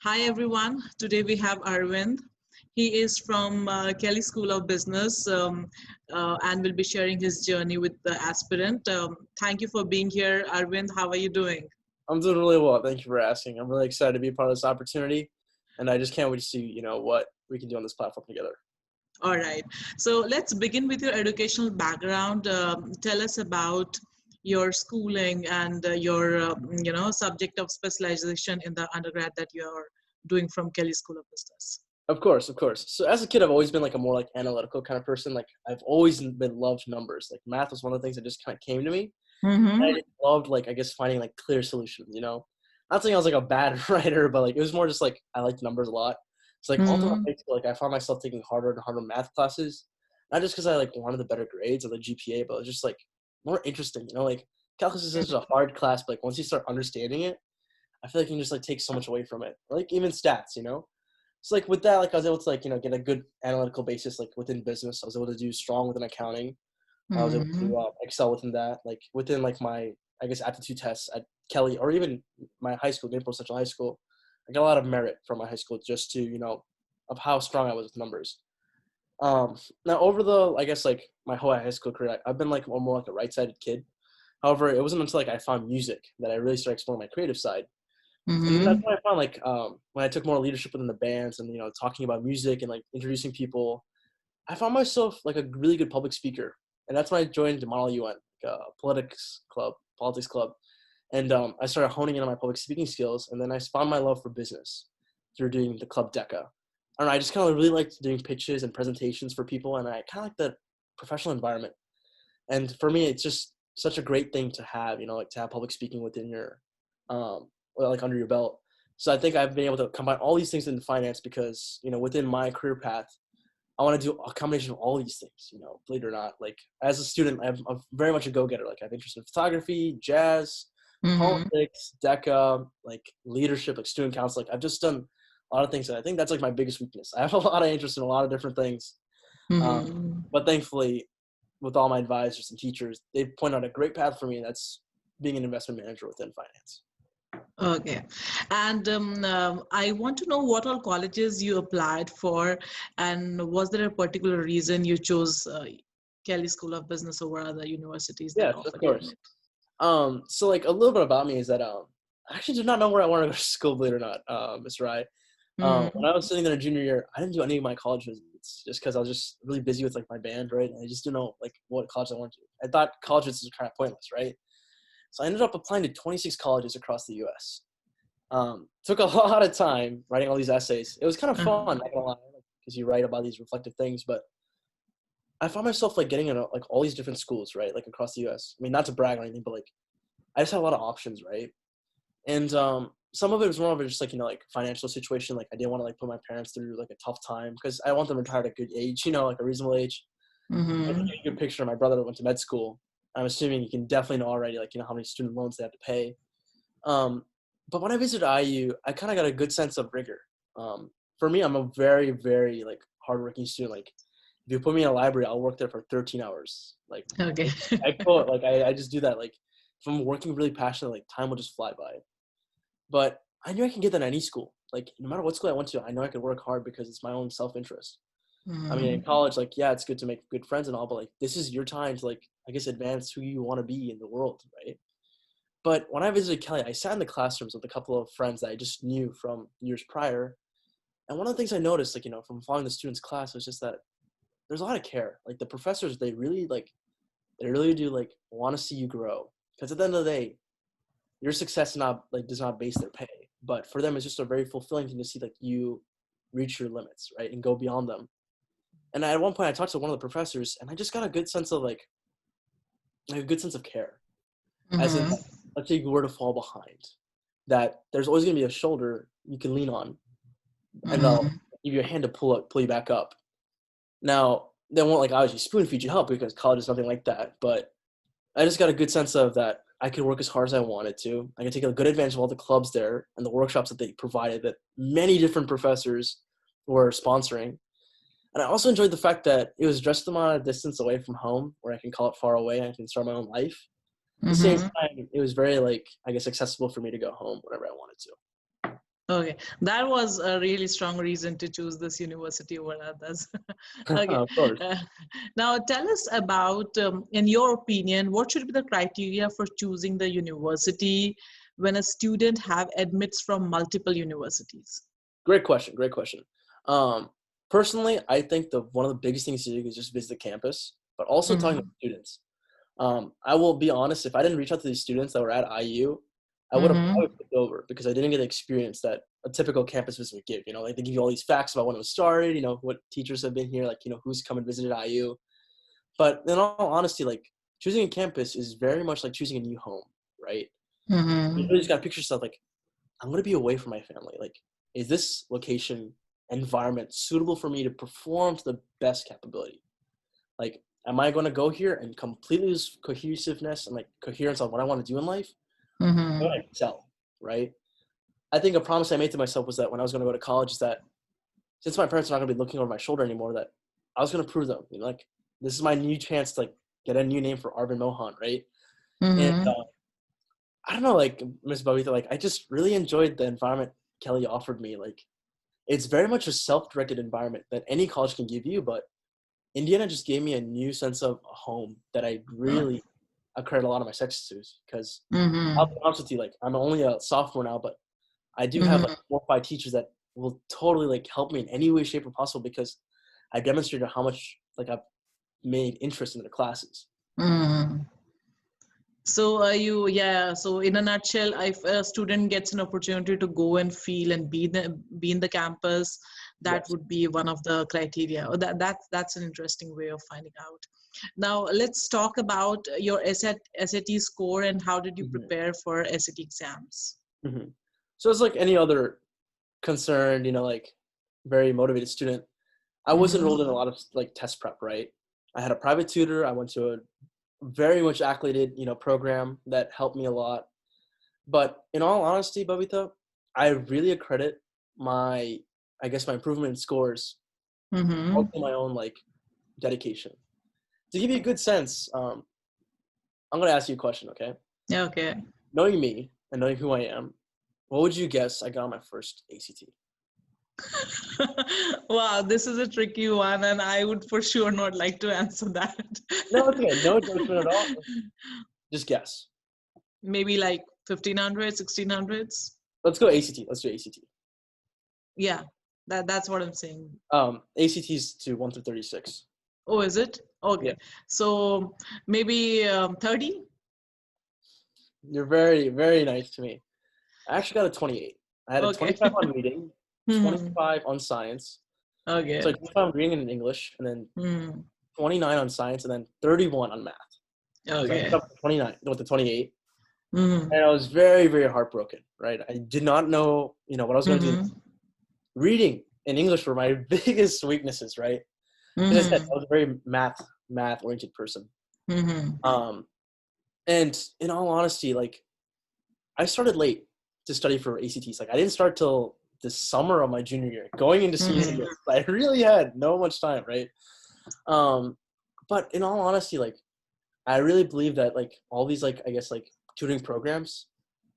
Hi everyone. Today we have Arvind. He is from Kelley School of Business and will be sharing his journey with the aspirant. Thank you for being here, Arvind. How are you doing? I'm doing really well. Thank you for asking. I'm really excited to be a part of this opportunity, and I just can't wait to see, what we can do on this platform together. All right. So let's begin with your educational background. Tell us about your schooling and your subject of specialization in the undergrad that you're doing from Kelley School of Business. Of course, of course. So as a kid, I've always been like a more like analytical kind of person. Like I've always been loved numbers. Like math was one of the things that just kind of came to me. I Mm-hmm. just loved like I guess finding like clear solutions. Not saying I was like a bad writer, but like it was more just like I liked numbers a lot. So like all throughout Mm-hmm. high school, like I found myself taking harder and harder math classes, not just because I like wanted the better grades or the GPA, but it was just like more interesting. Like calculus is such a hard class, but like once you start understanding it, I feel like you can just like take so much away from it. Like even stats. So like with that, like I was able to like get a good analytical basis like within business. I was able to do strong within accounting. I was able Mm-hmm. to excel within that, like within like my I guess aptitude tests at Kelley or even my high school, Naples Central High School. I got a lot of merit from my high school just to of how strong I was with numbers. Now over the I guess like my whole high school career, I've been like more like a right-sided kid. However, it wasn't until like I found music that I really started exploring my creative side. And then that's Mm-hmm. when I found like when I took more leadership within the bands and talking about music and like introducing people, I found myself like a really good public speaker, and that's when I joined the Model UN, like, politics club, and I started honing in on my public speaking skills, and then I found my love for business through doing the club DECA. I don't know, I just kind of really liked doing pitches and presentations for people, and I kind of like the professional environment. And for me, it's just such a great thing to have, like to have public speaking within your, like under your belt. So I think I've been able to combine all these things into finance because, within my career path, I want to do a combination of all these things, believe it or not. Like as a student, I'm very much a go-getter. Like I have interest in photography, jazz, Mm-hmm. politics, DECA, like leadership, like student council. Like I've just done a lot of things. And I think that's like my biggest weakness. I have a lot of interest in a lot of different things. Mm-hmm. But thankfully, with all my advisors and teachers, they've pointed out a great path for me. And that's being an investment manager within finance. Okay. And I want to know what all colleges you applied for, and was there a particular reason you chose Kelley School of Business over other universities that Yes, of offered you course. admit? So like a little bit about me is that I actually did not know where I wanted to go to school, believe it or not, Mr. Rye. When I was sitting there in junior year, I didn't do any of my college visits just because I was just really busy with like my band, right? And I just didn't know like what college I wanted to. I thought college visits were kind of pointless, right? So I ended up applying to 26 colleges across the U.S. Took a lot of time writing all these essays. It was kind of Uh-huh. fun, not gonna lie, because you write about these reflective things. But I found myself like getting into like all these different schools, right? Like across the U.S. I mean, not to brag or anything, but like I just had a lot of options, right? And some of it was more of a just like like financial situation. Like I didn't want to like put my parents through like a tough time because I want them to retire at a good age, like a reasonable age. I can Mm-hmm. give you a good picture. My brother went to med school. I'm assuming you can definitely know already, like how many student loans they have to pay. Um, but when I visited IU, I kind of got a good sense of rigor. For me, I'm a very, very like hardworking student. Like if you put me in a library, I'll work there for 13 hours. Like Okay. I quote, like I just do that. Like if I'm working really passionately, like time will just fly by. But I knew I can get that at any school. Like no matter what school I went to, I know I could work hard because it's my own self-interest. I mean, in Mm-hmm. college, like yeah, it's good to make good friends and all, but like this is your time to like I guess advance who you want to be in the world, right? But when I visited Kelley, I sat in the classrooms with a couple of friends that I just knew from years prior. And one of the things I noticed, like, from following the students' class was just that there's a lot of care. Like the professors, they really do like want to see you grow. Because at the end of the day, your success does not base their pay. But for them, it's just a very fulfilling thing to see like you reach your limits, right? And go beyond them. And at one point I talked to one of the professors and I just got a good sense of like a good sense of care. As in, Mm-hmm. let's say you were to fall behind, that there's always going to be a shoulder you can lean on, and they'll Mm-hmm. give you a hand to pull you back up. Now, they won't like obviously spoon feed you help because college is nothing like that. But I just got a good sense of that I could work as hard as I wanted to. I could take a good advantage of all the clubs there and the workshops that they provided that many different professors were sponsoring. And I also enjoyed the fact that it was just amount of distance away from home where I can call it far away and I can start my own life. At the same Mm-hmm. time, it was very like I guess accessible for me to go home whenever I wanted to. Okay, that was a really strong reason to choose this university over others. Okay, Of course. uh, now tell us about, in your opinion, what should be the criteria for choosing the university when a student have admits from multiple universities? Great question. Great question. Um, Personally, I think one of the biggest things to do is just visit the campus, but also talking to Mm-hmm. students. I will be honest, if I didn't reach out to these students that were at IU, I would have Mm-hmm. probably flipped over because I didn't get the experience that a typical campus visit would give. You know, like they give you all these facts about when it was started, you know, what teachers have been here, like, you know, who's come and visited IU. But in all honesty, like choosing a campus is very much like choosing a new home, right? You Mm-hmm. really just got to picture yourself like, I'm going to be away from my family. Like, is this location environment suitable for me to perform to the best capability? Like, am I going to go here and completely lose cohesiveness and like coherence on what I want to do in life? I'm Mm-hmm. going to excel, right? I think a promise I made to myself was that when I was going to go to college is that since my parents are not going to be looking over my shoulder anymore, that I was going to prove them, you know, like this is my new chance to like get a new name for Arvind Mohan, right? And Mm-hmm. I don't know, like Miss Babita, like I just really enjoyed the environment Kelley offered me. Like it's very much a self-directed environment that any college can give you, but Indiana just gave me a new sense of a home that I really accredit a lot of my success to. Because I'll be Mm-hmm. honest with you, like I'm only a sophomore now, but I do have like Mm-hmm. 4 or 5 teachers that will totally like help me in any way, shape, or possible because I demonstrated how much like I've made interest in the classes. Mm-hmm. So so in a nutshell, if a student gets an opportunity to go and feel and be in the campus, that Yes. would be one of the criteria. That's an interesting way of finding out. Now let's talk about your SAT score and how did you Hmm. prepare for SAT exams? Hmm. So it's like any other concerned, you know, like very motivated student. I was Mm-hmm. enrolled in a lot of like test prep, right? I had a private tutor. I went to a very much acclimated, you know, program that helped me a lot. But in all honesty, Babita, I really accredit my, I guess, my improvement in scores all Mm-hmm. to my own like dedication. To give you a good sense, I'm gonna ask you a question, okay? Okay. Knowing me and knowing who I am, what would you guess I got on my first ACT? Wow, this is a tricky one, and I would for sure not like to answer that. No, it's okay. No judgment at all. Just guess. Maybe like 1500, 1600s. Let's go ACT. Let's do ACT. Yeah, that's what I'm saying. ACT's to 1 through 36. Oh, is it? Yeah, Okay. So maybe 30? you're very, very nice to me. I actually got a 28. I had a Okay. 25 on reading, Hmm. 25 on science, Okay. so 25 on reading and English, and then Hmm. 29 on science, and then 31 on math. So I ended Okay. up with 29, with the 28, Hmm. and I was very, very heartbroken. Right, I did not know, you know, what I was going to do. Hmm. Reading and English were my biggest weaknesses. Right, because I said Hmm. I was a very math oriented person. Hmm. Um, and in all honesty, like I started late to study for ACTs. Like I didn't start till the summer of my junior year, going into senior Hmm. year. I really had no much time, right? Um, but in all honesty, like I really believe that like all these like I guess like tutoring programs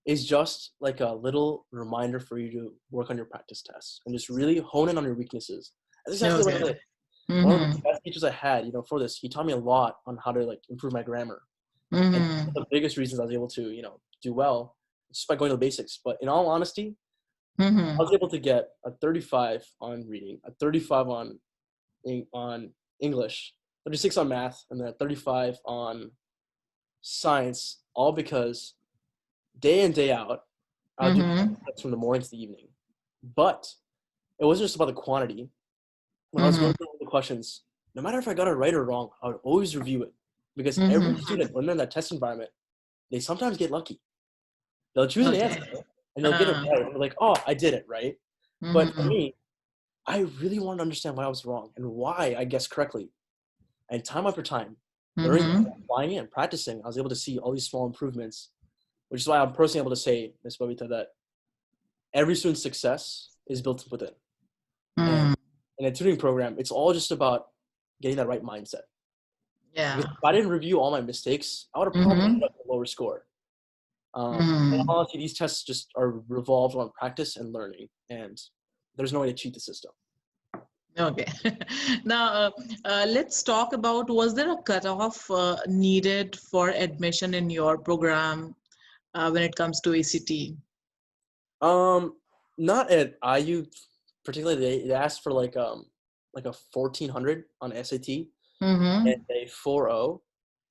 is just like a little reminder for you to work on your practice tests and just really hone in on your weaknesses. That's exactly what I Okay. did. One of the Hmm. best teachers I had, you know, for this, he taught me a lot on how to like improve my grammar. And one Hmm. of the biggest reasons I was able to, you know, do well just by going to the basics. But in all honesty, I Hmm. was able to get a 35 on reading, a 35 on English, 36 on math, and then a 35 on science, all because day in, day out, I would do Hmm. from the morning to the evening. But it wasn't just about the quantity. When I was Hmm. going through the questions, no matter if I got it right or wrong, I would always review it. Because every Hmm. student, when they're in that test environment, they sometimes get lucky. They'll choose an Okay. answer and they'll get it right. And they're like, oh, I did it, right? But for Hmm. me, I really wanted to understand why I was wrong and why I guessed correctly. And time after time, learning, Hmm. applying it, and practicing, I was able to see all these small improvements, which is why I'm personally able to say, Ms. Babita, that every student's success is built within. And Hmm. in a tutoring program, it's all just about getting that right mindset. Because Yeah. if I didn't review all my mistakes, I would have probably Hmm. ended up with a lower score. And Mm. honestly, these tests just are revolved around practice and learning, and there's no way to cheat the system. Okay. Now, let's talk about, was there a cutoff needed for admission in your program when it comes to ACT? Um, Not at IU particularly. They asked for like a 1400 on SAT and Mm-hmm. a 4.0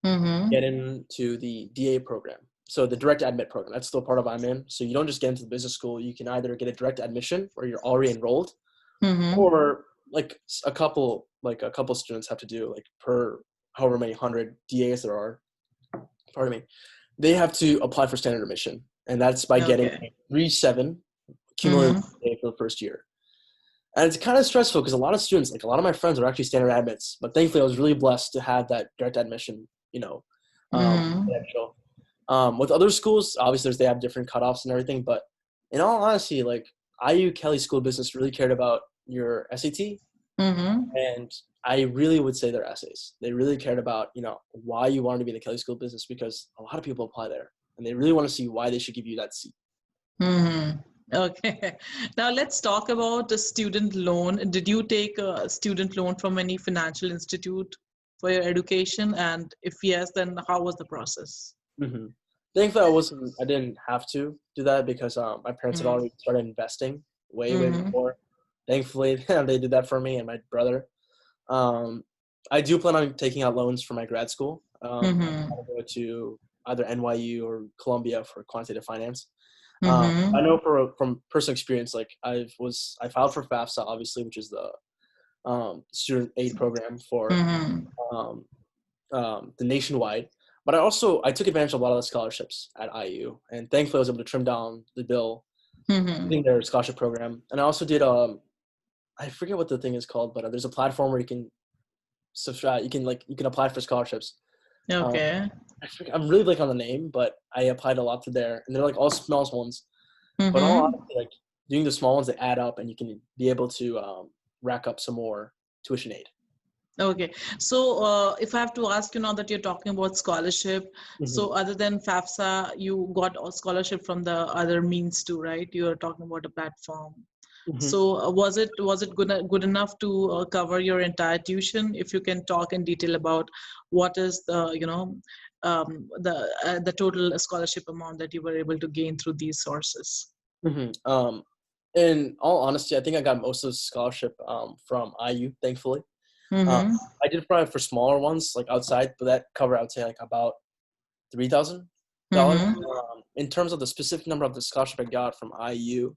to Mm-hmm. get into the DA program. So the direct admit program, that's still part of I'm in. So you don't just get into the business school. You can either get a direct admission where you're already enrolled, Mm-hmm. or like a couple students have to do like per however many hundred DAs there are. Pardon me. They have to apply for standard admission, and that's by getting Okay. a 3.7 cumulative Mm-hmm. GPA for the first year. And it's kind of stressful because a lot of students, like a lot of my friends, are actually standard admits. But thankfully, I was really blessed to have that direct admission, Mm-hmm. credential. With other schools, obviously, they have different cutoffs and everything. But in all honesty, like IU Kelley School of Business really cared about your SAT, Mm-hmm. and I really would say their essays. They really cared about, why you wanted to be in the Kelley School of Business, because a lot of people apply there, and they really want to see why they should give you that seat. Mm-hmm. Okay. Now let's talk about the student loan. Did you take a student loan from any financial institute for your education? And if yes, then how was the process? Mm-hmm. Thankfully, I didn't have to do that because my parents had already started investing way Mm-hmm. before. Thankfully, they did that for me and my brother. Um, I do plan on taking out loans for my grad school. I Mm-hmm. plan to go to either NYU or Columbia for quantitative finance. I Mm-hmm. know from personal experience, like I filed for FAFSA, obviously, which is the student aid program for Mm-hmm. um, the nationwide. But I took advantage of a lot of the scholarships at IU, and thankfully I was able to trim down the bill Mm-hmm. using their scholarship program. And I also did I forget what the thing is called, but there's a platform where you can subscribe. You can apply for scholarships. Um, Okay. I'm really blank on the name, but I applied a lot to there, and they're like all small ones. But all Mm-hmm. honestly, like doing the small ones, they add up, and you can be able to rack up some more tuition aid. Okay. So if I have to ask you now that you're talking about scholarship, Mm-hmm. so other than FAFSA, you got a scholarship from the other means too, right? You're talking about a platform. Mm-hmm. So was it good enough to cover your entire tuition? If you can talk in detail about what is the total scholarship amount that you were able to gain through these sources. Mm-hmm. In all honesty, I think I got most of the scholarship from IU, thankfully. Um, Mm-hmm. I did apply for smaller ones, like outside, but that covered, I would say, like about $3,000. Mm-hmm. In terms of the specific number of the scholarship I got from IU,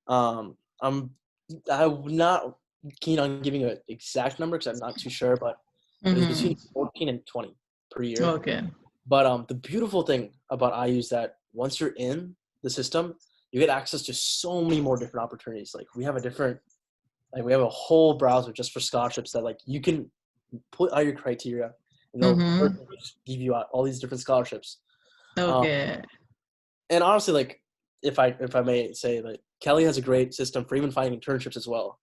um, I'm I'm not keen on giving an exact number because I'm not too sure, but it was between Mm-hmm. 14 and 20 per year. Okay. But the beautiful thing about IU is that once you're in the system, you get access to so many more different opportunities. We have a whole browser just for scholarships that like you can put out your criteria and they'll Mm-hmm. personally just give you out all these different scholarships. Um, Okay. and honestly, like if I may say, like Kelley has a great system for even finding internships as well.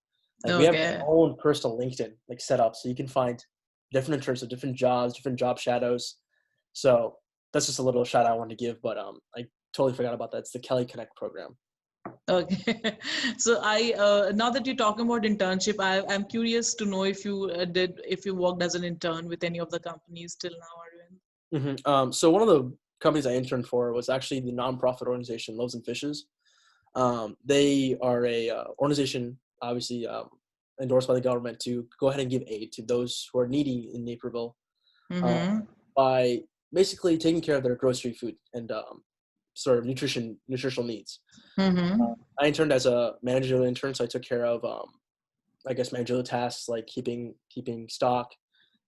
Like we have Okay. our own personal LinkedIn like set up so you can find different internships, different jobs, different job shadows. So that's just a little shout out I wanted to give, but I totally forgot about that. It's the Kelley Connect program. Okay. So now that you're talking about internship, I'm curious to know if you worked as an intern with any of the companies till now, Arvind. So one of the companies I interned for was actually the nonprofit organization Loaves and Fishes. They are a organization, obviously endorsed by the government to go ahead and give aid to those who are needy in Naperville uh, Mm-hmm. by basically taking care of their grocery food and sort of nutritional needs. Mm-hmm. I interned as a managerial intern, so I took care of I guess managerial tasks like keeping stock,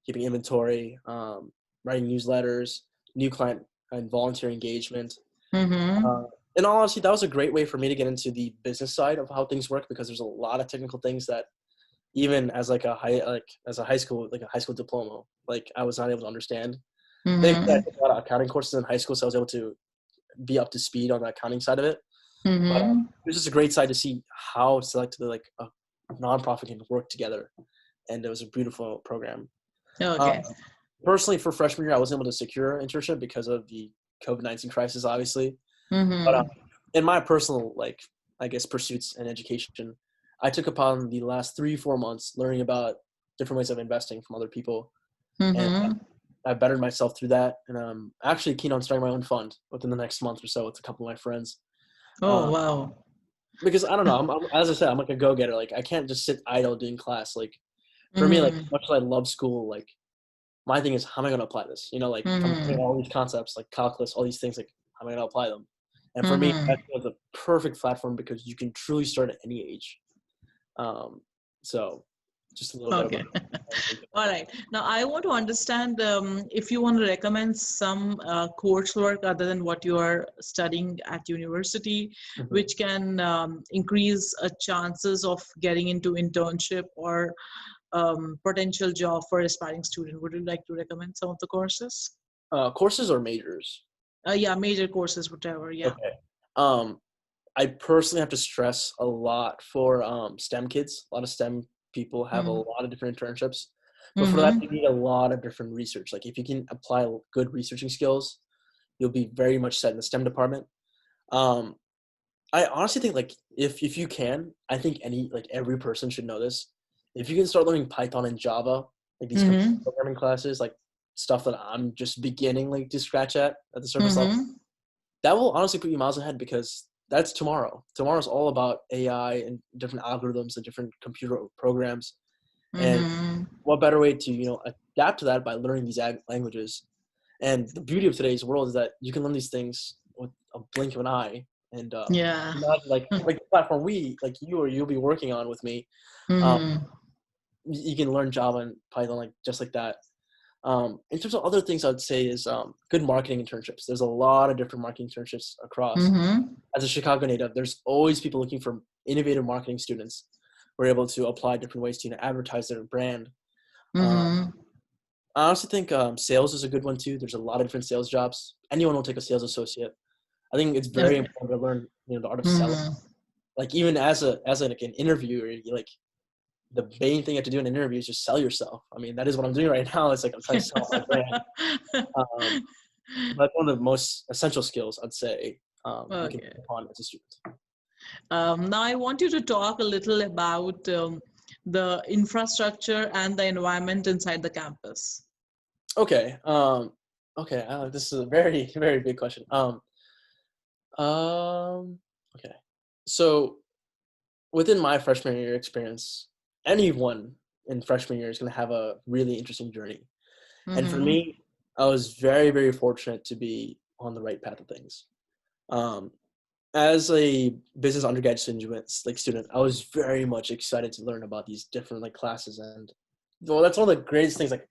keeping inventory, writing newsletters, new client and volunteer engagement. Mm-hmm. Uh, in all honesty, that was a great way for me to get into the business side of how things work because there's a lot of technical things that even as a high school diploma, like I was not able to understand. Thankfully, I Mm-hmm. took a lot of accounting courses in high school, so I was able to be up to speed on the accounting side of it. But Mm-hmm. it was just a great side to see how selectively like a nonprofit can work together, and it was a beautiful program. Uh, Okay. Personally, for freshman year, I wasn't able to secure an internship because of the COVID-19 crisis, obviously. But Mm-hmm. in my personal, like, I guess, pursuits and education, I took upon the last 3-4 months learning about different ways of investing from other people. And Mm-hmm. I bettered myself through that. And I'm actually keen on starting my own fund within the next month or so with a couple of my friends. Oh, Um, wow. because I don't know, as I said, I'm like a go-getter. Like, I can't just sit idle doing class. Like, for me, like, Mm-hmm. much as I love school, like, my thing is, how am I going to apply this? Like, if I'm learning Mm-hmm. all these concepts, like calculus, all these things, like, how am I going to apply them? And for me, Mm-hmm. that was a perfect platform because you can truly start at any age. Um, so just a little bit Okay. about it. All right. Now, I want to understand if you want to recommend some coursework other than what you are studying at university, Mhm. which can increase chances of getting into internship or potential job for aspiring student. Would you like to recommend some of the courses? Courses or majors? Yeah, major courses, whatever. Yeah. Okay. Um, I personally have to stress a lot for STEM kids. A lot of STEM people have a lot of different internships. But for that, Mm-hmm. you need a lot of different research. Like, if you can apply good researching skills, you'll be very much set in the STEM department. Um, I honestly think, like, if you can, I think every person should know this. If you can start learning Python and Java, like these computer Mm-hmm. programming classes, like stuff that I'm just beginning like to scratch at the surface level, Mm-hmm. that will honestly put you miles ahead because that's tomorrow. Tomorrow's all about AI and different algorithms and different computer programs. And Mm-hmm. what better way to adapt to that by learning these languages? And the beauty of today's world is that you can learn these things with a blink of an eye. And Yeah. not like the platform like you or you'll be working on with me. Um, Mm-hmm. you can learn Java and Python like just like that. In terms of other things, I would say is good marketing internships. There's a lot of different marketing internships across. Mm-hmm. As a Chicago native, there's always people looking for innovative marketing students who are able to apply different ways to advertise their brand. Um, Mm-hmm. I also think sales is a good one too. There's a lot of different sales jobs. Anyone will take a sales associate. I think it's very Okay. important to learn the art of selling. Mm-hmm. Like, even as like an interviewer, like the main thing you have to do in an interview is just sell yourself. I mean, that is what I'm doing right now. It's like I'm trying to sell my brand. Um, but one of the most essential skills I'd say you can Okay. take on as a student. Now I want you to talk a little about the infrastructure and the environment inside the campus. Okay. Okay. This is a very, very big question. Okay. So within my freshman year experience, anyone in freshman year is going to have a really interesting journey. And for Mm-hmm. me, I was very, very fortunate to be on the right path of things. Um, as a business undergrad student, I was very much excited to learn about these different like classes. And well, that's one of the greatest things. Like,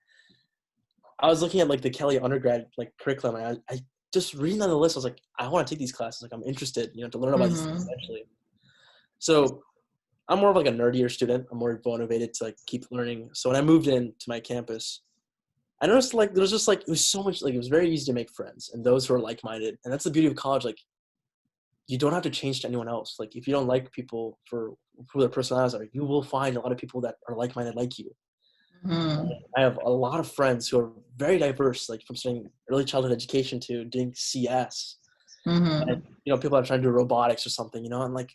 I was looking at like the Kelley undergrad like curriculum, and I just reading on the list, I was like, I want to take these classes. Like, I'm interested, to learn about these things Mm-hmm. eventually. So I'm more of like a nerdier student. I'm more motivated to like keep learning. So when I moved into my campus, I noticed like there was just like it was so much like it was very easy to make friends and those who are like-minded. And that's the beauty of college. Like, you don't have to change to anyone else. Like, if you don't like people for who their personalities are, you will find a lot of people that are like-minded like you. Mm-hmm. I have a lot of friends who are very diverse, like from studying early childhood education to doing CS, and Mm-hmm. people that are trying to do robotics or something. And like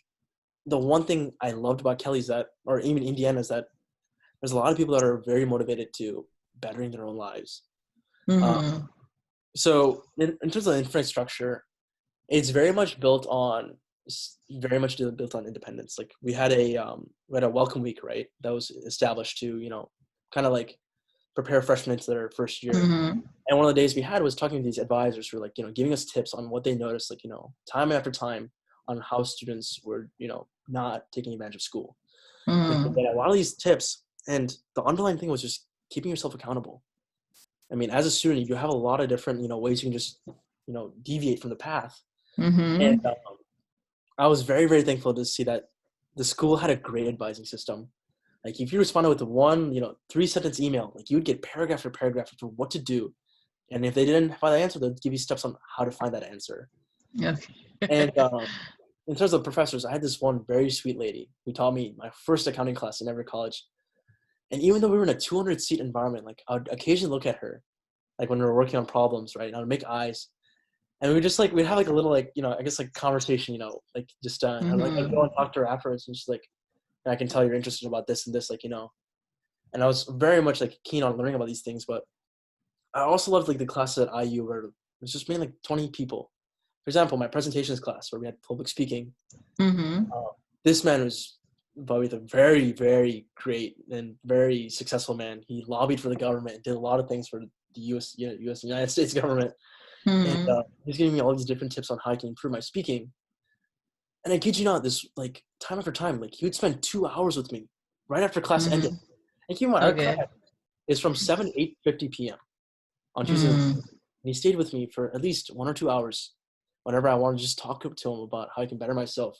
the one thing I loved about Kelley is that, or even Indiana, is that there's a lot of people that are very motivated to bettering their own lives. Uh, Mm-hmm. so in terms of infrastructure, it's very much built on independence. Like, we had a welcome week, right? That was established to kind of like prepare freshmen into their first year. Mm-hmm. And one of the days we had was talking to these advisors who were like, giving us tips on what they noticed, like, time after time on how students were, not taking advantage of school. And so they had a lot of these tips, and the underlying thing was just keeping yourself accountable. I mean, as a student, you have a lot of different, ways you can just, deviate from the path. And Mm-hmm. I was very, very thankful to see that the school had a great advising system. Like, if you responded with one, 3-sentence email, like, you would get paragraph after paragraph for what to do. And if they didn't find the answer, they'd give you steps on how to find that answer. And Okay. in terms of professors, I had this one very sweet lady who taught me my first accounting class in every college. And even though we were in a 200-seat environment, like, I would occasionally look at her, like when we were working on problems, right? And I would make eyes. And we just like, we'd have like a little like, I guess like conversation, like just, I'd go and talk to her afterwards and she's like, I can tell you're interested about this and this, like, and I was very much like keen on learning about these things, but I also loved like the classes at IU where it was just mainly like 20 people. For example, my presentations class where we had public speaking, this man was probably the very, very great and very successful man. He lobbied for the government, did a lot of things for the United States government. And he's giving me all these different tips on how I can improve my speaking. And I kid you not, this like time after time, like he would spend 2 hours with me right after class ended. And keep in mind, our class is from 7 to 8:50 p.m. on Tuesdays. And he stayed with me for at least 1 or 2 hours whenever I wanted to just talk to him about how I can better myself.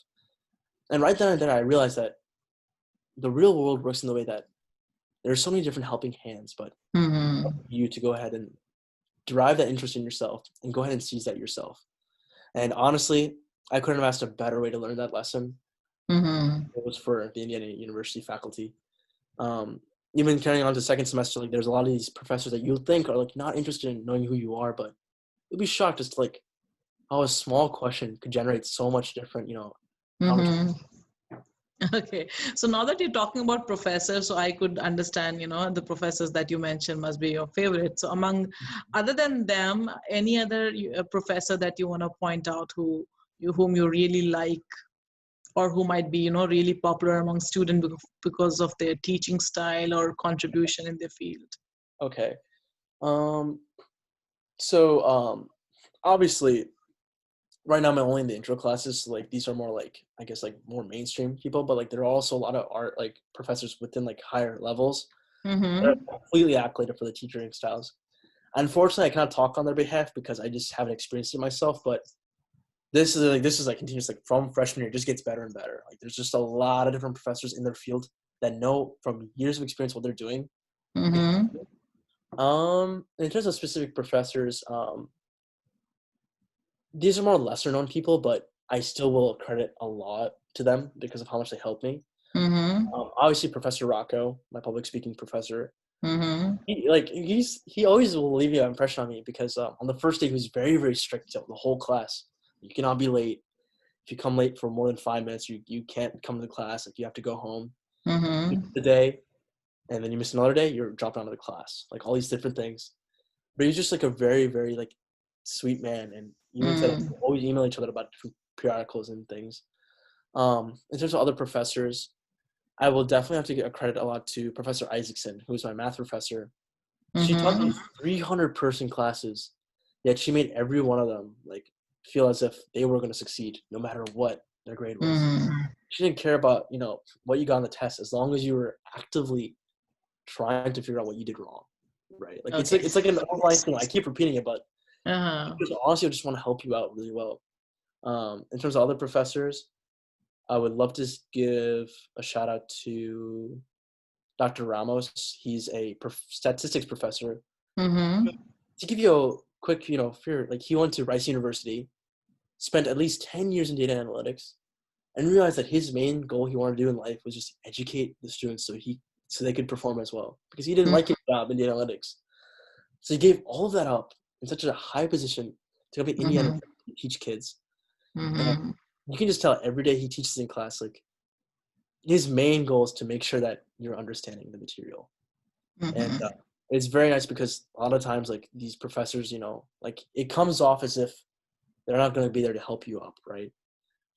And right then and there, I realized that the real world works in the way that there are so many different helping hands, but you to go ahead and derive that interest in yourself and go ahead and seize that yourself. And honestly, I couldn't have asked a better way to learn that lesson. It was for the Indiana University faculty. Even carrying on to second semester, like there's a lot of these professors that you think are like not interested in knowing who you are, but you'll be shocked as to like how a small question could generate so much different, conversation. Okay, so now that you're talking about professors, so I could understand, the professors that you mentioned must be your favorite. So among, other than them, any other professor that you want to point out whom you really like, or who might be, really popular among students because of their teaching style or contribution in their field? Okay. So obviously, right now I'm only in the intro classes. So, like these are more like, I guess like more mainstream people, but like there are also a lot of art like professors within like higher levels that are completely acclimated for the teaching styles. Unfortunately, I cannot talk on their behalf because I just haven't experienced it myself. But this is like continuous, like from freshman year, it just gets better and better. Like there's just a lot of different professors in their field that know from years of experience what they're doing. In terms of specific professors, these are more lesser known people, but I still will credit a lot to them because of how much they helped me. Obviously, Professor Rocco, my public speaking professor, he always will leave an impression on me because on the first day he was very, very strict to the whole class. You cannot be late. If you come late for more than 5 minutes, you can't come to the class. Like you have to go home. The day, and then you miss another day, you're dropped out of the class. Like all these different things. But he's just like a very, very like sweet man, and we always email each other about different periodicals and things. In terms of other professors, I will definitely have to give credit a lot to Professor Isaacson, who was my math professor. She taught me 300-person classes, yet she made every one of them like feel as if they were going to succeed no matter what their grade was. She didn't care about what you got on the test as long as you were actively trying to figure out what you did wrong, right? Like it's like an online thing. I keep repeating it, but because honestly, I just want to help you out really well. In terms of other professors, I would love to give a shout out to Dr. Ramos. He's a statistics professor. To give you a quick, like he went to Rice University, spent at least 10 years in data analytics, and realized that his main goal he wanted to do in life was just educate the students so they could perform as well, because he didn't like his job in data analytics. So he gave all of that up in such a high position to come to Indiana to teach kids. And you can just tell every day he teaches in class, like his main goal is to make sure that you're understanding the material. And it's very nice because a lot of times like these professors, like it comes off as if they're not going to be there to help you up, right?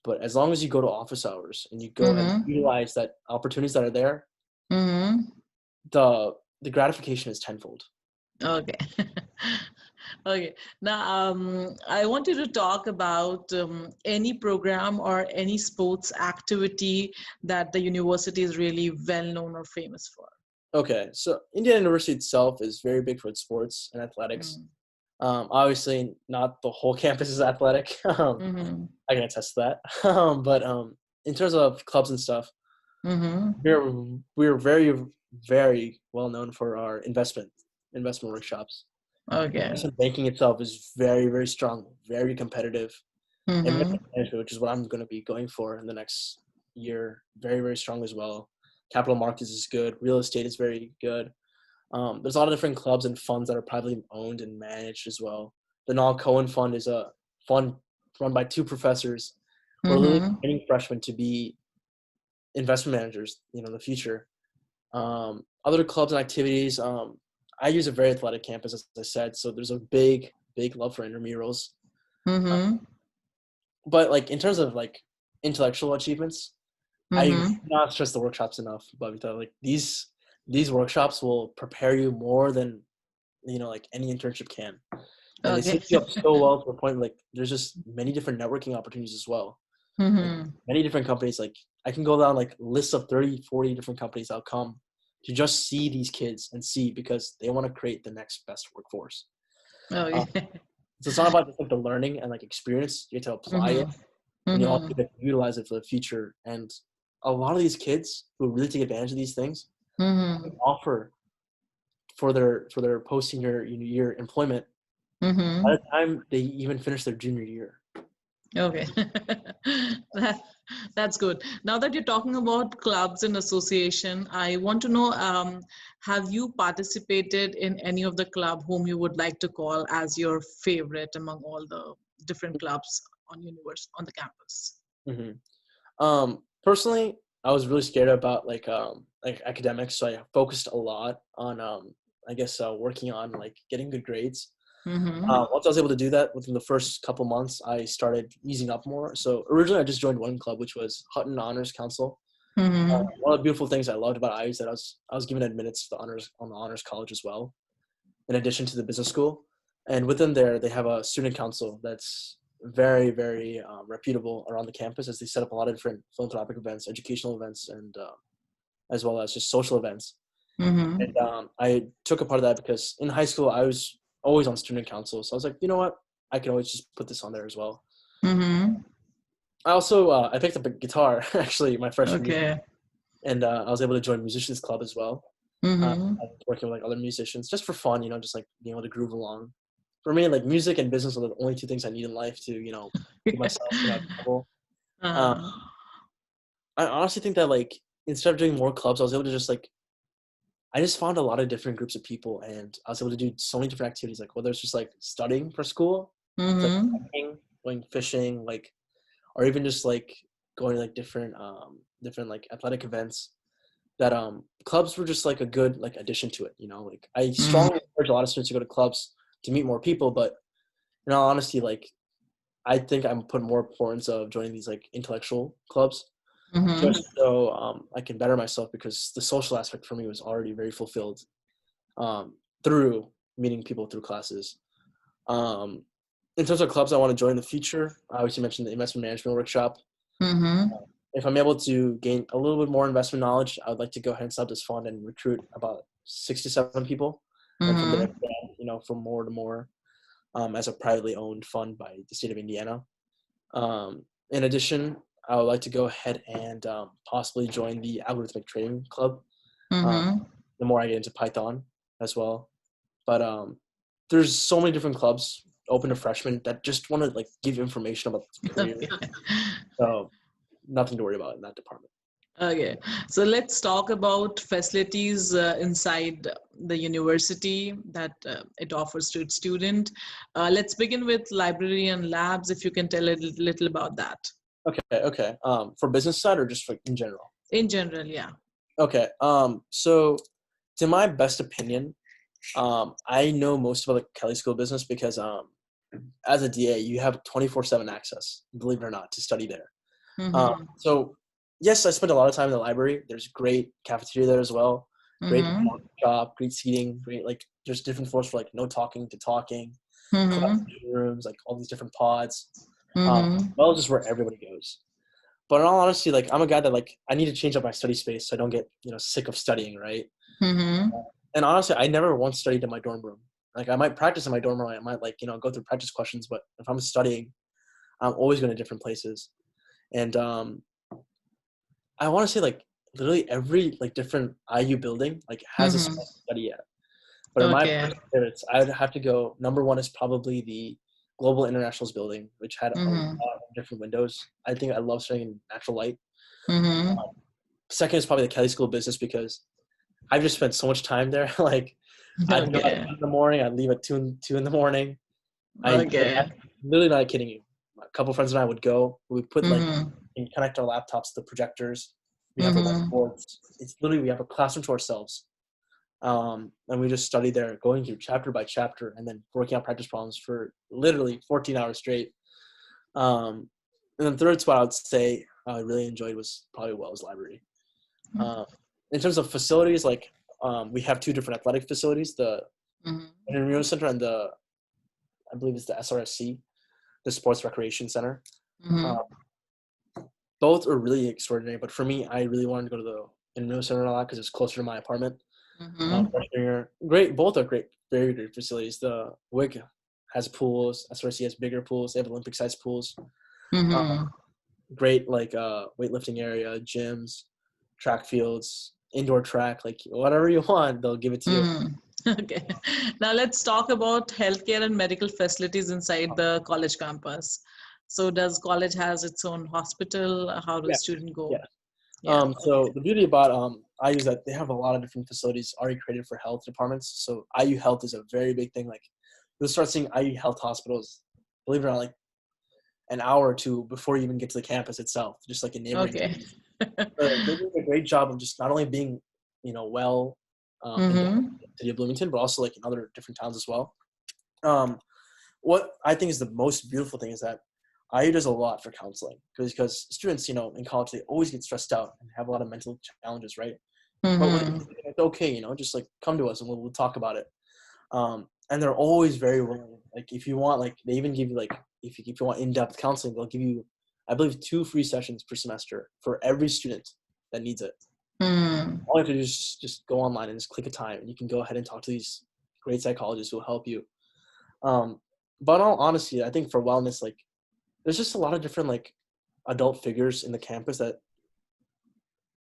But as long as you go to office hours and you go and utilize that opportunities that are there, the gratification is tenfold. Okay. Okay. Now, I want you to talk about any program or any sports activity that the university is really well known or famous for. Okay, so Indiana University itself is very big for its sports and athletics. Obviously, not the whole campus is athletic. I can attest to that. But in terms of clubs and stuff, we're very, very well known for our investment workshops. Okay. Investment banking itself is very, very strong, very competitive. Investment management, which is what I'm going to be going for in the next year, very, very strong as well. Capital markets is good. Real estate is very good. There's a lot of different clubs and funds that are privately owned and managed as well. The Noel Cohen Fund is a fund run by two professors. We're literally Mm-hmm. training freshmen to be investment managers, in the future. Other clubs and activities. I use a very athletic campus, as I said, so there's a big love for intramurals. Mm-hmm. But like in terms of like intellectual achievements, I Mm-hmm. cannot stress the workshops enough. But like these workshops will prepare you more than like any internship can, and they Okay. set you up so well to the point like there's just many different networking opportunities as well. Like Mm-hmm. many different companies, like I can go down like lists of 30, 40 different companies that'll come to just see these kids and see because they want to create the next best workforce. Uh, Okay. so it's not about just like the learning and like experience. You get to apply it, Mm-hmm. and you also Mm-hmm. get to utilize it for the future. And a lot of these kids who really take advantage of these things Mm-hmm. offer for their post-senior year employment by Mm-hmm. the time they even finish their junior year. Okay. That, that's good. Now that you're talking about clubs and association, I want to know, have you participated in any of the club whom you would like to call as your favorite among all the different clubs on the campus? hmm Personally, I was really scared about like academics, so I focused a lot on I guess working on like getting good grades. Mm-hmm. Once I was able to do that within the first couple months, I started easing up more. So originally, I just joined one club, which was Hutton Honors Council. Mm-hmm. One of the beautiful things I loved about IU is that I was given admittance to the honors college as well, in addition to the business school. And within there, they have a student council that's very, very reputable around the campus, as they set up a lot of different philanthropic events, educational events, and as well as just social events. Mm-hmm. And I took a part of that because in high school I was always on student council, so I was like, you know what, I can always just put this on there as well. Mm-hmm. I also I picked up a guitar actually my freshman year, Okay. and I was able to join musicians club as well. Mm-hmm. I was working with like other musicians just for fun, just like being able to groove along. For me, like music and business are the only two things I need in life to keep myself trouble. Um, uh, I honestly think that like instead of doing more clubs, I was able to just like I just found a lot of different groups of people, and I was able to do so many different activities. Like whether it's just like studying for school, it's like mm-hmm. hiking, going fishing, like, or even just like going to like different like athletic events. That clubs were just like a good like addition to it. Like I strongly encourage a lot of students to go to clubs to meet more people, but in all honesty, like I think I'm putting more importance of joining these like intellectual clubs Mm-hmm. just so I can better myself because the social aspect for me was already very fulfilled through meeting people through classes. Um, in terms of clubs I want to join in the future, I obviously mentioned the investment management workshop. Mm-hmm. If I'm able to gain a little bit more investment knowledge, I would like to go ahead and set up this fund and recruit about 6 to 7 people, and from there, Mm-hmm. from more to more, as a privately owned fund by the state of Indiana. In addition, I would like to go ahead and possibly join the algorithmic trading club. Um, Mm-hmm. the more I get into Python as well, but there's so many different clubs open to freshmen that just want to like give information about the career. Okay. So nothing to worry about in that department. Okay, so let's talk about facilities inside the university that it offers to its student. Let's begin with library and labs, if you can tell a little about that. Okay. For business side or just in general? In general, yeah. Okay. So to my best opinion, I know most about the Kelley School of Business because as a DA, you have 24/7 access, believe it or not, to study there. Mm-hmm. So yes, I spent a lot of time in the library. There's great cafeteria there as well. Great Mm-hmm. shop, great seating, great like there's different floors for like no talking to talking, class Mm-hmm. rooms, like all these different pods. Mm-hmm. Well, just where everybody goes. But in all honesty, like I'm a guy that like I need to change up my study space so I don't get sick of studying, right? Mm-hmm. And honestly, I never once studied in my dorm room. Like I might practice in my dorm room, I might like go through practice questions, but if I'm studying, I'm always going to different places. And I want to say like literally every like different IU building like has a Mm-hmm. spot to study at. But in my Okay. personal favorites, I would have to go. Number one is probably the Global Internationals building, which had a lot Mm-hmm. of different windows. I think I love studying in natural light. Mm-hmm. Second is probably the Kelley School of Business because I've just spent so much time there. Like I can go at Okay. 10 in the morning, I leave at two in the morning. I Okay. literally not kidding you. A couple of friends and I would go. We put like, Mm-hmm. and connect our laptops to projectors. We have our Mm-hmm. whiteboards. It's literally, we have a classroom to ourselves. And we just study there, going through chapter by chapter, and then working out practice problems for literally 14 hours straight. And then third spot I would say I really enjoyed was probably Wells Library. Uh, in terms of facilities, like we have two different athletic facilities: the Mm-hmm. Intramural Center and I believe it's the SRSC, the Sports Recreation Center. Mm-hmm. Uh, both are really extraordinary, but for me, I really wanted to go to the Intramural Center a lot because it's closer to my apartment. Mm-hmm. Freshman year, great. Both are great, very great facilities. The WIC has pools. SRC has bigger pools. They have Olympic-sized pools. Mm-hmm. Great, like weightlifting area, gyms, track fields, indoor track, like whatever you want, they'll give it to you. Mm. Okay. Now let's talk about healthcare and medical facilities inside the college campus. So does college has its own hospital? How does Yeah, student go? yeah. Yeah. So the beauty about IU is that they have a lot of different facilities already created for health departments. So IU Health is a very big thing. Like you'll start seeing IU Health hospitals, believe it or not, like an hour or two before you even get to the campus itself, just like in neighboring Okay. cities. They do a great job of just not only being, well in the Mm-hmm. city of Bloomington, but also like in other different towns as well. Um, what I think is the most beautiful thing is that IU does a lot for counseling because students, in college, they always get stressed out and have a lot of mental challenges, right? But when Mm-hmm. it's okay, just like come to us and we'll talk about it. And they're always very willing. Like if you want, like they even give you like if you want in-depth counseling, they'll give you, I believe, 2 free sessions per semester for every student that needs it. Mm. All you have to do is just go online and just click a time, and you can go ahead and talk to these great psychologists who will help you. Um, but in all honesty, I think for wellness, like there's just a lot of different like adult figures in the campus that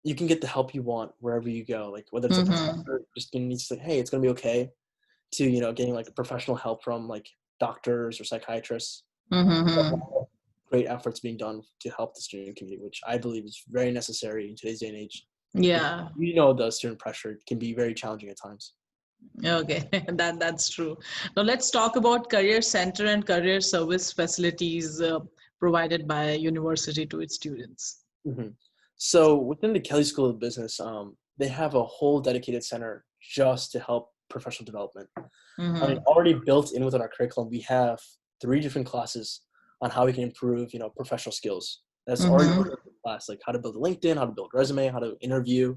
you can get the help you want wherever you go. Like whether it's a Mm-hmm. professor just needs to say, hey, it's gonna be okay, to getting like professional help from like doctors or psychiatrists. Mm-hmm. Great efforts being done to help the student community, which I believe is very necessary in today's day and age. Because Yeah. the student pressure can be very challenging at times. Okay. That's true. Now let's talk about career center and career service facilities provided by university to its students. hmm So within the Kelley School of Business, they have a whole dedicated center just to help professional development. I mean, Mm-hmm. already built in within our curriculum, we have 3 different classes on how we can improve, professional skills. That's already Mm-hmm. built into the class, like how to build a LinkedIn, how to build a resume, how to interview,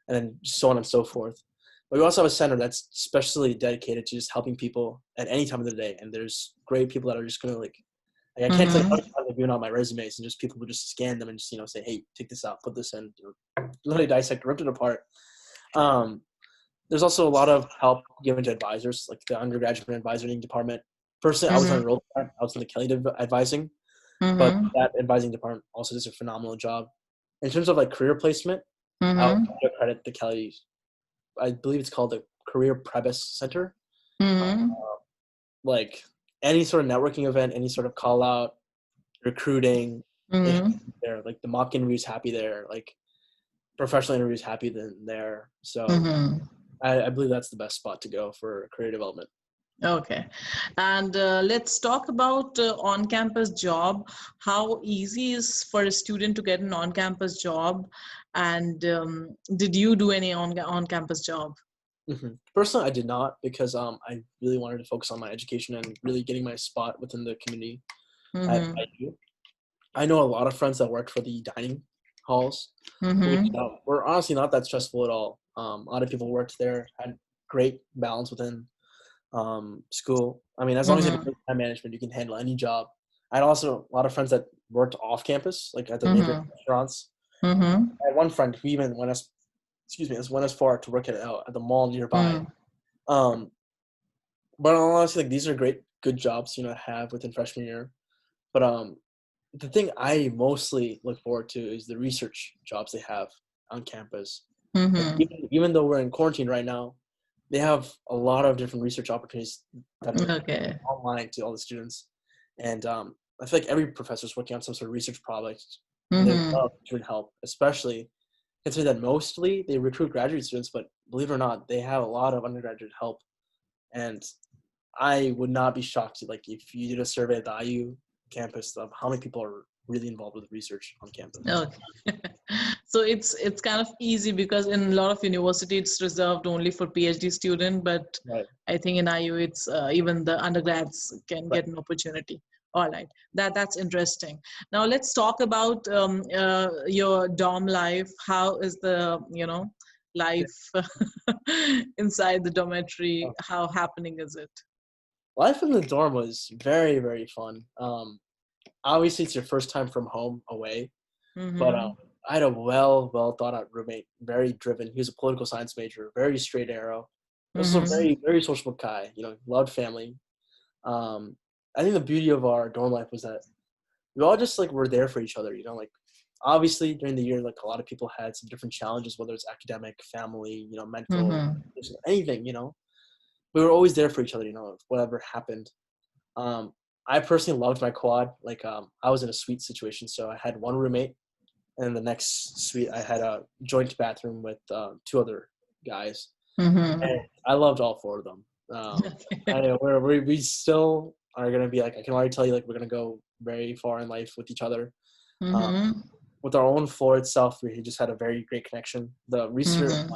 and then so on and so forth. But we also have a center that's specially dedicated to just helping people at any time of the day. And there's great people that are just going to I can't tell you how Mm-hmm. many times I've given out my resumes and just people will just scan them and just, say, hey, take this out, put this in, literally dissect, rip it apart. Um, there's also a lot of help given to advisors, like the undergraduate advisory department. Personally, I was not Mm-hmm. enrolled in that. I was in the Kelley advising, but Mm-hmm. that advising department also does a phenomenal job. In terms of like career placement, I would Mm-hmm. give credit to Kelley. I believe it's called the Career Premise Center. Mm-hmm. Like any sort of networking event, any sort of call out, recruiting, it Mm-hmm. happens there. Like the mock interviews happy there. Like professional interviews happy there. So Mm-hmm. I believe that's the best spot to go for career development. Okay. And let's talk about on-campus job. How easy is for a student to get an on-campus job? And did you do any on-campus job? Personally, I did not because I really wanted to focus on my education and really getting my spot within the community at Mm-hmm. IU. I know a lot of friends that worked for the dining halls, which Mm-hmm. were honestly not that stressful at all. A lot of people worked there, had great balance within school. I mean, as long as you have Mm-hmm. good time management, you can handle any job. I had also a lot of friends that worked off campus, like at the neighboring Mm-hmm. restaurants. Mm-hmm. I had one friend who even went as far to work at the mall nearby. Um, but honestly, like these are good jobs, to have within freshman year. But the thing I mostly look forward to is the research jobs they have on campus. Like Mm-hmm. even though we're in quarantine right now, they have a lot of different research opportunities that are Okay. online to all the students. And I feel like every professor is working on some sort of research project, and they Mm-hmm. love student help, especially considering that mostly they recruit graduate students, but believe it or not, they have a lot of undergraduate help. And I would not be shocked like if you did a survey at the IU campus of how many people are really involved with research on campus. Okay. So it's kind of easy because in a lot of university it's reserved only for PhD student, but Right. I think in IU it's even the undergrads can Right. get an opportunity. All right, that's interesting. Now let's talk about your dorm life. How is the life inside the dormitory? How happening is it? Life in the dorm was very, very fun. Obviously, it's your first time from home away, but Mm-hmm. I had a well thought out roommate, very driven. He was a political science major, very straight arrow. Also, Mm-hmm. very, very sociable guy. Loved family. Um, I think the beauty of our dorm life was that we all just like were there for each other. Like obviously during the year, like a lot of people had some different challenges, whether it's academic, family, mental, Mm-hmm. anything. We were always there for each other. Whatever happened. Um, I personally loved my quad. Like I was in a suite situation, so I had one roommate, and in the next suite I had a joint bathroom with two other guys, Mm-hmm. and I loved all four of them. We still are gonna be like, I can already tell you, like, we're gonna go very far in life with each other. Um, Mm-hmm. with our own floor itself, we just had a very great connection. The research, Mm-hmm.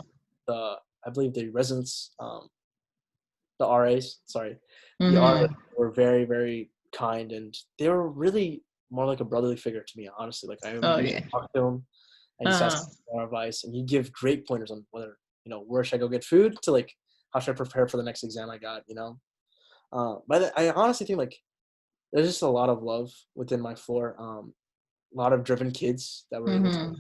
the I believe the residents, the RAs, sorry, the RAs Mm-hmm. were very, very kind, and they were really more like a brotherly figure to me, honestly. Like I used to Okay. talk to him, and just ask Uh-huh. for advice, and he'd give great pointers on whether, where should I go get food, to like how should I prepare for the next exam I got. But I honestly think like there's just a lot of love within my floor. A lot of driven kids that were able to, Mm-hmm.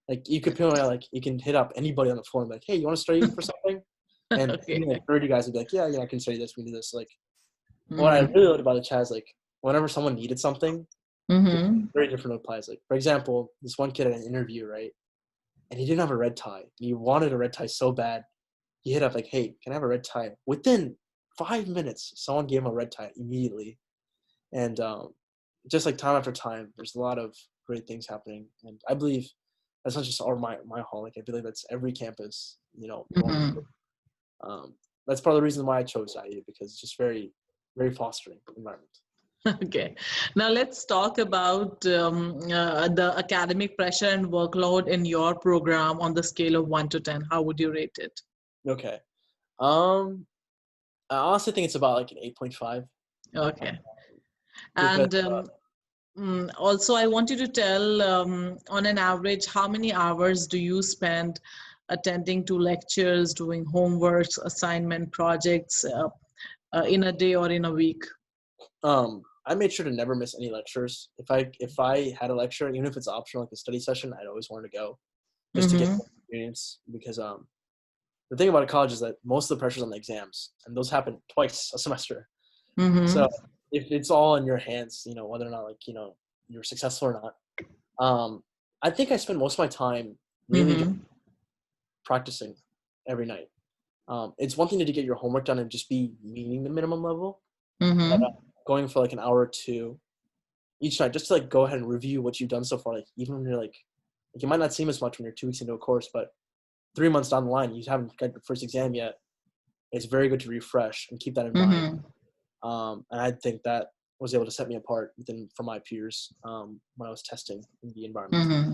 like, you could feel like you can hit up anybody on the floor and be like, hey, you want to study for something? And Okay. like 30 guys would be like, yeah, I can study this, we can do this. Like, what I Mm-hmm. really loved about the chat is like whenever someone needed something, Mm-hmm. very different replies. Like, for example, this one kid at an interview, right? And he didn't have a red tie. And he wanted a red tie so bad. He hit up like, hey, can I have a red tie? Within 5 minutes, someone gave him a red tie immediately. And just like time after time, there's a lot of great things happening. And I believe that's not just my hall. Like, I believe that's every campus, going Mm-hmm. through. That's part of the reason why I chose IU, because it's just very, very fostering environment. Okay. Now let's talk about the academic pressure and workload in your program on the scale of 1 to 10. How would you rate it? Okay. Um, I honestly think it's about like an 8.5, Okay. because And also, I want you to tell, on an average, how many hours do you spend attending to lectures, doing homeworks, assignment projects in a day or in a week? I made sure to never miss any lectures. If I had a lecture, even if it's optional, like a study session, I'd always want to go just to get Mm-hmm. the experience. Because the thing about college is that most of the pressure's on the exams, and those happen twice a semester. Mm-hmm. So if it's all in your hands, whether or not like you're successful or not. I think I spend most of my time really just Mm-hmm. practicing every night. It's one thing to get your homework done and just be meeting the minimum level, but Mm-hmm. going for like an hour or two each night just to like go ahead and review what you've done so far. Like, even when you're like it might not seem as much when you're 2 weeks into a course, but 3 months down the line, you haven't got your first exam yet. It's very good to refresh and keep that in mind. Mm-hmm. And I think that was able to set me apart from my peers when I was testing in the environment. Mm-hmm.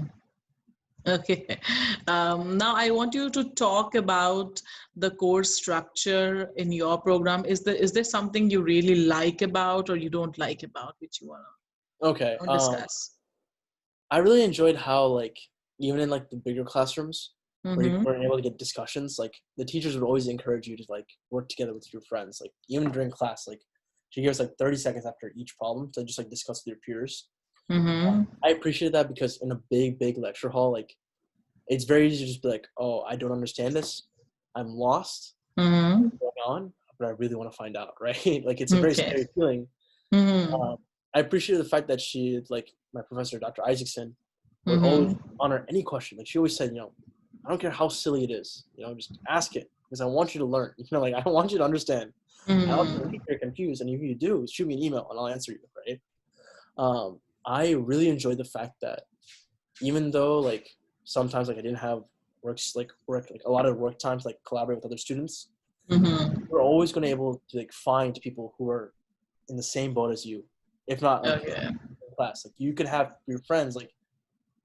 Okay. Now I want you to talk about the course structure in your program. Is there something you really like about or you don't like about, which you want Okay. to discuss? I really enjoyed how, like, even in like the bigger classrooms where you Mm-hmm. weren't able to get discussions, like the teachers would always encourage you to like work together with your friends. Like, even during class, like she gave us like 30 seconds after each problem to just like discuss with your peers. Mm-hmm. I appreciate that, because in a big lecture hall, like, it's very easy to just be like, oh, I don't understand this. I'm lost. Mm-hmm. What's going on? But I really want to find out, right? Like, it's a very Okay. scary feeling. Mm-hmm. I appreciate the fact that she, like my professor, Dr. Isaacson, would always Mm-hmm. honor any question. Like, she always said, I don't care how silly it is, just ask it, because I want you to learn. Like, I want you to understand. I don't want you Mm-hmm. to get confused. And if you do, shoot me an email and I'll answer you, right? I really enjoyed the fact that even though like sometimes like I didn't have work like a lot of work time to like collaborate with other students, Mm-hmm. You're always going to be able to like find people who are in the same boat as you, if not like Okay. in class. Like you could have your friends like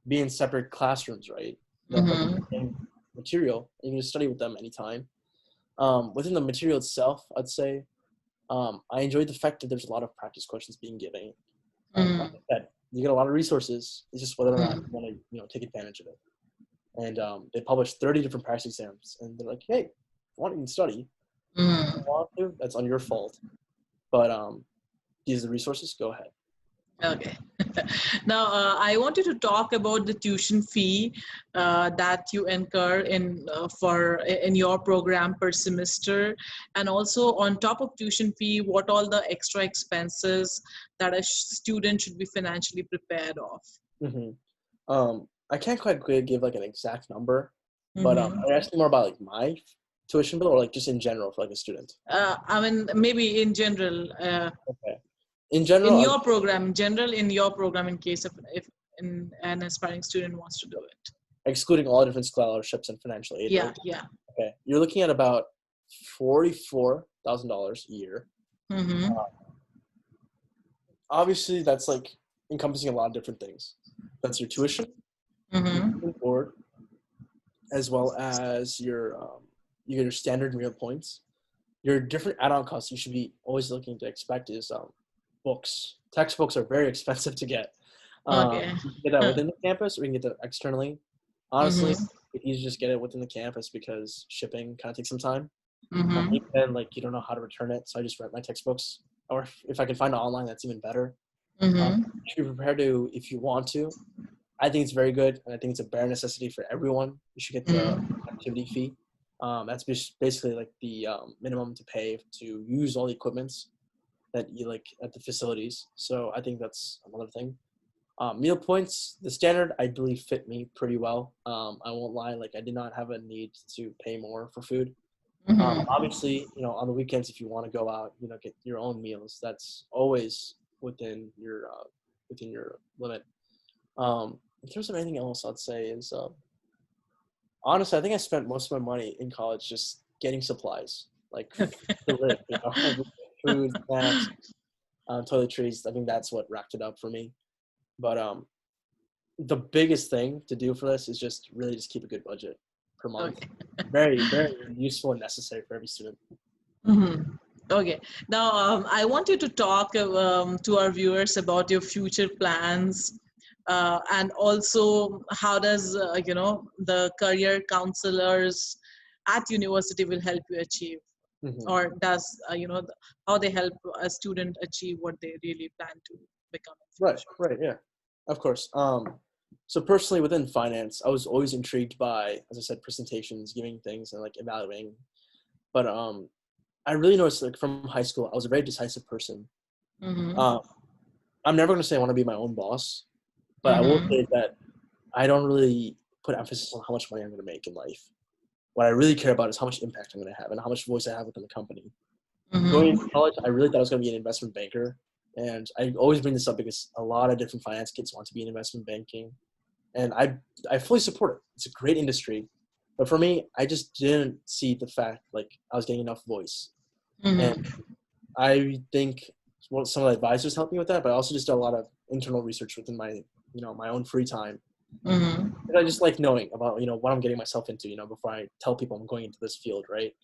be in separate classrooms, right? But like the Mm-hmm. same material, you can just study with them anytime. Within the material itself, I'd say I enjoyed the fact that there's a lot of practice questions being given. Like Mm-hmm. I said, you get a lot of resources. It's just whether or not you Mm-hmm. want to, take advantage of it. And they published 30 different practice exams, and they're like, hey, if you want, you can study. If you Mm-hmm. don't want to, that's on your fault. But these are the resources. Go ahead. Okay. Now, I wanted to talk about the tuition fee that you incur in your program per semester, and also on top of tuition fee, what all the extra expenses that a student should be financially prepared of. Hmm. I can't quite give like an exact number, but Mm-hmm. are you asking more about like my tuition bill or like just in general for like a student? I mean, maybe in general, Okay. In in general, your program, in general, in your program, in case of if an aspiring student wants to do it. excluding all different scholarships and financial aid, Yeah, right? yeah. Okay. You're looking at about $44,000 a year. Mm-hmm. Obviously, that's like encompassing a lot of different things. That's your tuition, your Mm-hmm. board, as well as you get your standard meal points. Your different add-on costs you should be always looking to expect is books. Textbooks are very expensive to get. Okay. You can get that within the campus, or you can get that externally. Honestly, Mm-hmm. if you just get it within the campus because shipping kind of takes some time. Mm-hmm. Then like you don't know how to return it, so I just rent my textbooks. Or if I can find it online, that's even better. Mm-hmm. You should be prepared to if you want to. I think it's very good, and I think it's a bare necessity for everyone. You should get the Mm-hmm. activity fee. That's basically like the minimum to pay to use all the equipments that you like at the facilities. So I think that's another thing. Meal points, the standard, I believe fit me pretty well. I won't lie, like I did not have a need to pay more for food. Mm-hmm. Obviously, on the weekends, if you want to go out, get your own meals. That's always within your limit. In terms of anything else, I'd say is honestly, I think I spent most of my money in college just getting supplies, like to live, food, snacks, toiletries. I think that's what racked it up for me. But the biggest thing to do for this is just really just keep a good budget per month. Okay. Very, very useful and necessary for every student. Mm-hmm. Okay. Now, I want you to talk to our viewers about your future plans, and also how does the career counselors at university will help you achieve, Hmm. or does how they help a student achieve what they really plan to become in Right, future. right, yeah, of course. So personally, within finance, I was always intrigued by, as I said, presentations, giving things, and like evaluating. But I really noticed, like from high school, I was a very decisive person. Mm-hmm. Uh, I'm never going to say I want to be my own boss, but I will Mm-hmm. say that I don't really put emphasis on how much money I'm going to make in life. What I really care about is how much impact I'm going to have and how much voice I have within the company. Going into Mm-hmm. college, I really thought I was going to be an investment banker. And I always bring this up because a lot of different finance kids want to be in investment banking. And I fully support it. It's a great industry. But for me, I just didn't see the fact like I was getting enough voice. And Mm-hmm. I think some of the advisors helped me with that, but I also just did a lot of internal research within my, my own free time. Mm-hmm. And I just like knowing about, what I'm getting myself into, before I tell people I'm going into this field, right?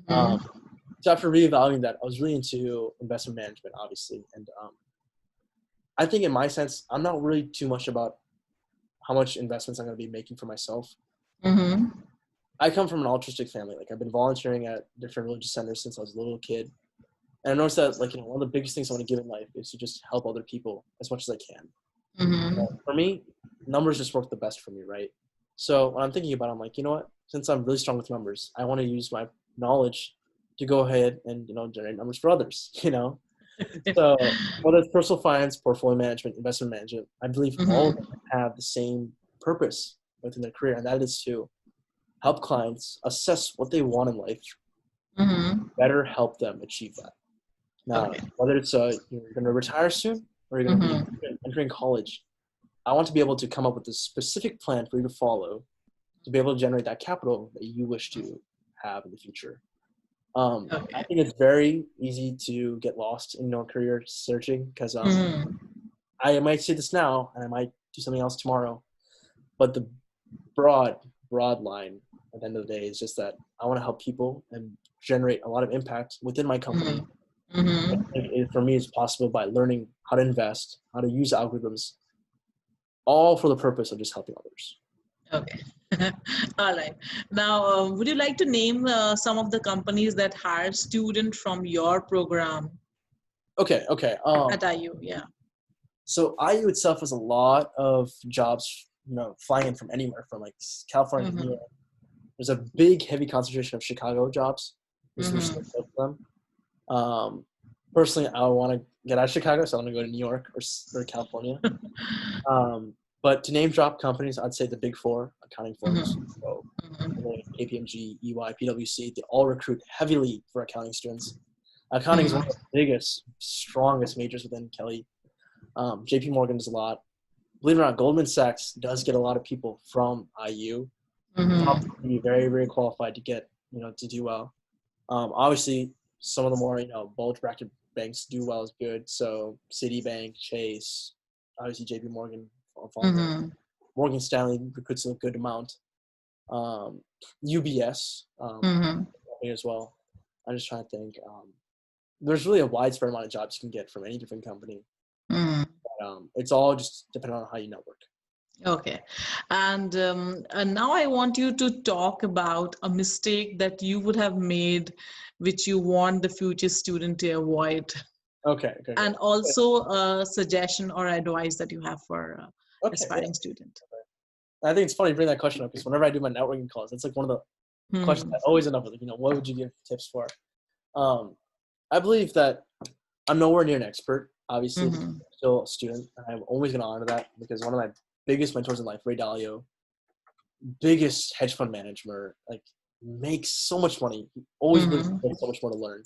Um, Mm-hmm. so after reevaluating that, I was really into investment management, obviously. And I think in my sense, I'm not really too much about how much investments I'm going to be making for myself. Mm-hmm. I come from an altruistic family. Like I've been volunteering at different religious centers since I was a little kid. And I noticed that like, one of the biggest things I want to give in life is to just help other people as much as I can. Mm-hmm. For me, numbers just work the best for me, right? So when I'm thinking about it, I'm like, you know what? Since I'm really strong with numbers, I want to use my knowledge to go ahead and, generate numbers for others, So whether it's personal finance, portfolio management, investment management, I believe all of them Mm-hmm. have the same purpose within their career, and that is to help clients assess what they want in life, Mm-hmm. better help them achieve that. Now, Okay. whether it's you're going to retire soon or you're going to be Mm-hmm. entering college, I want to be able to come up with a specific plan for you to follow to be able to generate that capital that you wish to have in the future. I Okay. think it's very easy to get lost in career searching because Mhm. I might say this now and I might do something else tomorrow, but the broad, broad line at the end of the day is just that I want to help people and generate a lot of impact within my company. Mhm. Mhm. For me, it's possible by learning how to invest, how to use algorithms, all for the purpose of just helping others. Okay. All right. Now, would you like to name some of the companies that hire students from your program Okay, okay. at IU? Yeah. So IU itself has a lot of jobs, flying in from anywhere, from like California to New Mm-hmm. York. There's a big, heavy concentration of Chicago jobs, which we're still Mm-hmm. with them. Personally, I want to get out of Chicago, so I want to go to New York or California. But to name drop companies, I'd say the big four accounting firms. Mm-hmm. So Mm-hmm. KPMG, EY, PwC, they all recruit heavily for accounting students. Accounting is one of the biggest, strongest majors within Kelley. JP Morgan does a lot. Believe it or not, Goldman Sachs does get a lot of people from IU. Mm-hmm. Probably very, very qualified to get, to do well. Obviously, some of the more, bulge bracket banks do well is good. So Citibank, Chase, obviously JP Morgan, fall there. Mm-hmm. Morgan Stanley recruits a good amount. UBS Mm-hmm. as well. I'm just trying to think. There's really a widespread amount of jobs you can get from any different company. Mm-hmm. But, it's all just depending on how you network. Okay. And now I want you to talk about a mistake that you would have made, which you want the future student to avoid, Okay. and also a suggestion or advice that you have for Okay. Yeah. aspiring student. I think it's funny you bring that question up because whenever I do my networking calls, it's like one of the questions Hmm. I always end up with. Like, what would you give tips for? I believe that I'm nowhere near an expert, obviously, because Hmm. I'm still a student. And I'm always going to honor that because one of my biggest mentors in life, Ray Dalio, biggest hedge fund manager, like makes so much money. He always believes Hmm. there's so much more to learn.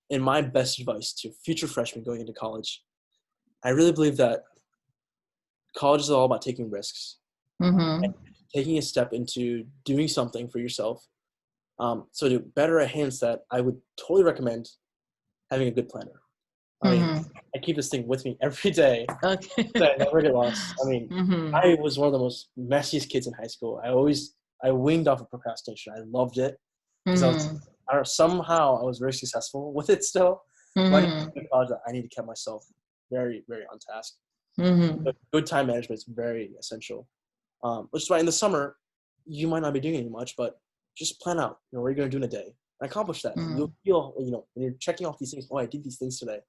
And my best advice to future freshmen going into college, I really believe that college is all about taking risks, and Hmm. taking a step into doing something for yourself. So to better enhance that, I would totally recommend having a good planner. I mean, Hmm. I keep this thing with me every day Okay. so I never get lost. I mean, Hmm. I was one of the most messiest kids in high school. I winged off of procrastination. I loved it because Hmm. I don't know, somehow I was very successful with it still. But I Hmm. I need to keep myself very, very on task. Hmm. But good time management is very essential. Which is why in the summer, you might not be doing any much, but just plan out, what you're going to do in a day and accomplish that. And Hmm. you'll feel, when you're checking off these things, oh, I did these things today.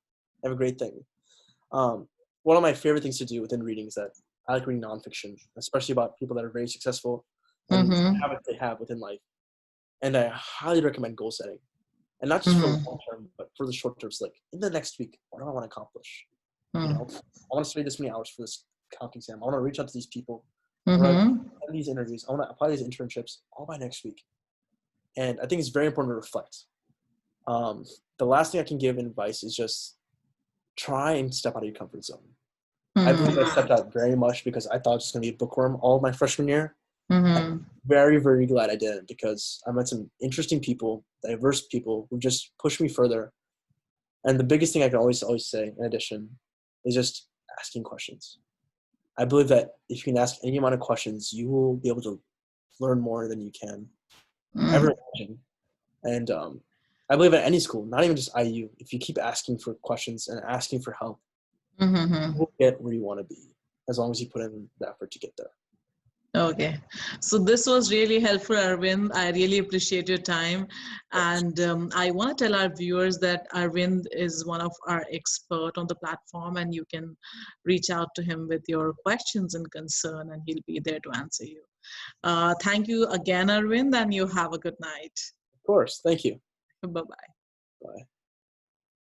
I have a great thing. One of my favorite things to do within reading is that I like reading nonfiction, especially about people that are very successful and Hmm. habits they have within life. And I highly recommend goal setting. And not just for the Hmm. long term, but for the short term. So like in the next week, what do I want to accomplish? Hmm. I want to study this many hours for this accounting exam. I want to reach out to these people. I want to Hmm. attend these interviews. I want to apply these internships all by next week. And I think it's very important to reflect. The last thing I can give in advice is just try and step out of your comfort zone. I believe I stepped out very much because I thought I was just going to be a bookworm all of my freshman year. I'm Hmm. very, very glad I didn't because I met some interesting people, diverse people who just pushed me further. And the biggest thing I can always say, in addition, is just asking questions. I believe that if you can ask any amount of questions, you will be able to learn more than you can ever imagine. And I believe at any school, not even just IU, if you keep asking for questions and asking for help, Hmm. you will get where you want to be as long as you put in the effort to get there. Okay, so this was really helpful, Arvind. I really appreciate your time. And I want to tell our viewers that Arvind is one of our expert on the platform, and you can reach out to him with your questions and concern, and he'll be there to answer you. Thank you again, Arvind, and you have a good night. Of course. Thank you. Bye-bye. Bye.